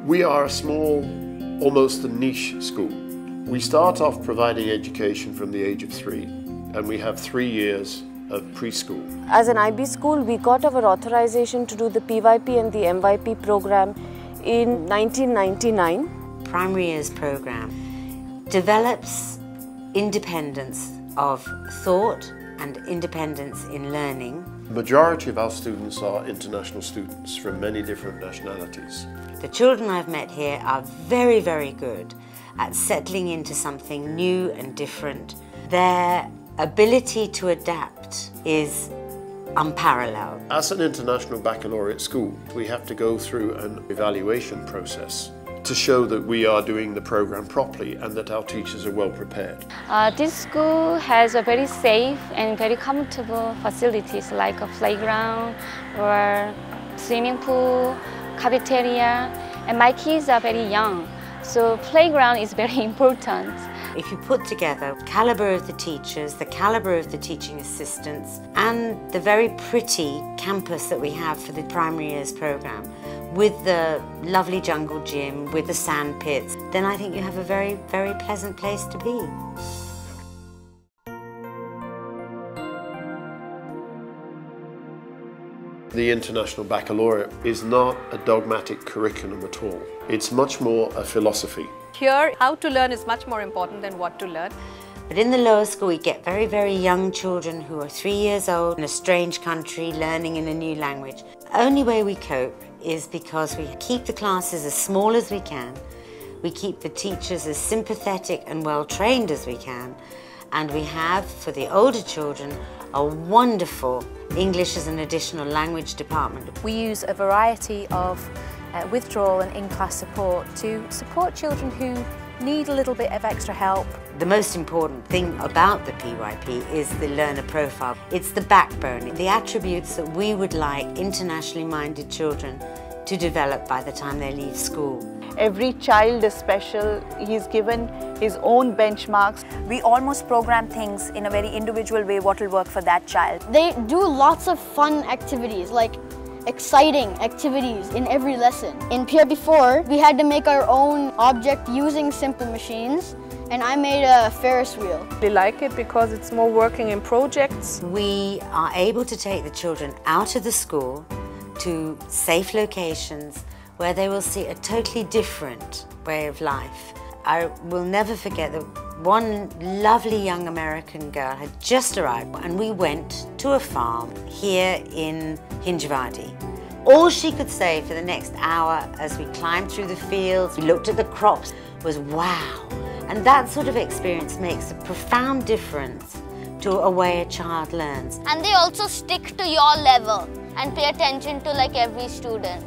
We are a small, almost a niche school. We start off providing education from the age of 3, and we have 3 years of preschool. As an IB school, we got our authorization to do the PYP and the MYP program in 1999. Primary years program develops independence of thought and independence in learning. The majority of our students are international students from many different nationalities. The children I've met here are very, very good at settling into something new and different. Their ability to adapt is unparalleled. As an international baccalaureate school, we have to go through an evaluation process to show that we are doing the program properly and that our teachers are well prepared. This school has a very safe and very comfortable facilities like a playground or swimming pool, cafeteria, and my kids are very young, so playground is very important. If you put together the caliber of the teachers, the caliber of the teaching assistants, and the very pretty campus that we have for the primary years program, with the lovely jungle gym, with the sand pits, then I think you have a very, very pleasant place to be. The International Baccalaureate is not a dogmatic curriculum at all. It's much more a philosophy. Here, how to learn is much more important than what to learn. But in the lower school, we get very, very young children who are 3 years old in a strange country, learning in a new language. The only way we cope is because we keep the classes as small as we can, we keep the teachers as sympathetic and well-trained as we can, and we have, for the older children, a wonderful English as an additional language department. We use a variety of withdrawal and in-class support to support children who need a little bit of extra help. The most important thing about the PYP is the learner profile. It's the backbone, the attributes that we would like internationally minded children to develop by the time they leave school. Every child is special. He's given his own benchmarks. We almost program things in a very individual way what will work for that child. They do lots of fun activities, like exciting activities in every lesson. In PYP4, we had to make our own object using simple machines, and I made a Ferris wheel. They like it because it's more working in projects. We are able to take the children out of the school to safe locations where they will see a totally different way of life. I will never forget that one lovely young American girl had just arrived and we went to a farm here in Hinjawadi. All she could say for the next hour as we climbed through the fields, we looked at the crops, was wow. And that sort of experience makes a profound difference to a way a child learns. And they also stick to your level and pay attention to like every student.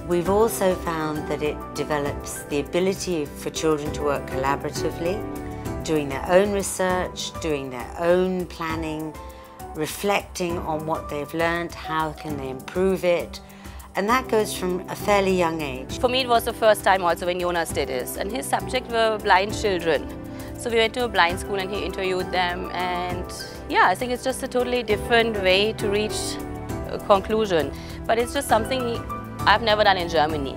We've also found that it develops the ability for children to work collaboratively, doing their own research, doing their own planning, reflecting on what they've learned, how can they improve it, and that goes from a fairly young age. For me it was the first time also when Jonas did this, and his subject were blind children. So we went to a blind school and he interviewed them, and yeah, I think it's just a totally different way to reach a conclusion. But it's just something I've never done in Germany.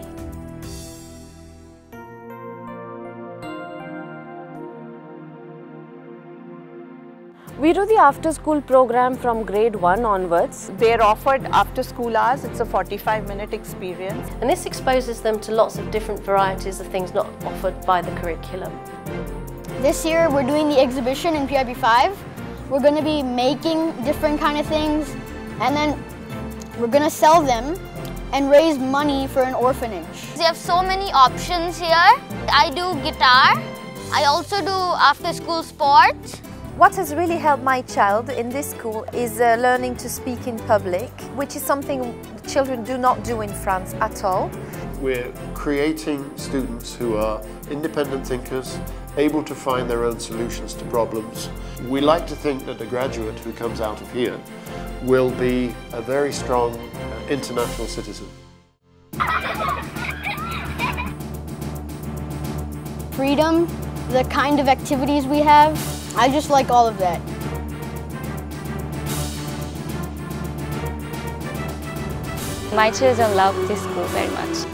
We do the after-school program from grade 1 onwards. They're offered after school hours. It's a 45-minute experience. And this exposes them to lots of different varieties of things not offered by the curriculum. This year we're doing the exhibition in PYP5. We're going to be making different kind of things, and then we're going to sell them and raise money for an orphanage. We have so many options here. I do guitar. I also do after-school sports. What has really helped my child in this school is learning to speak in public, which is something children do not do in France at all. We're creating students who are independent thinkers, able to find their own solutions to problems. We like to think that a graduate who comes out of here will be a very strong international citizen. Freedom, the kind of activities we have, I just like all of that. My children love this school very much.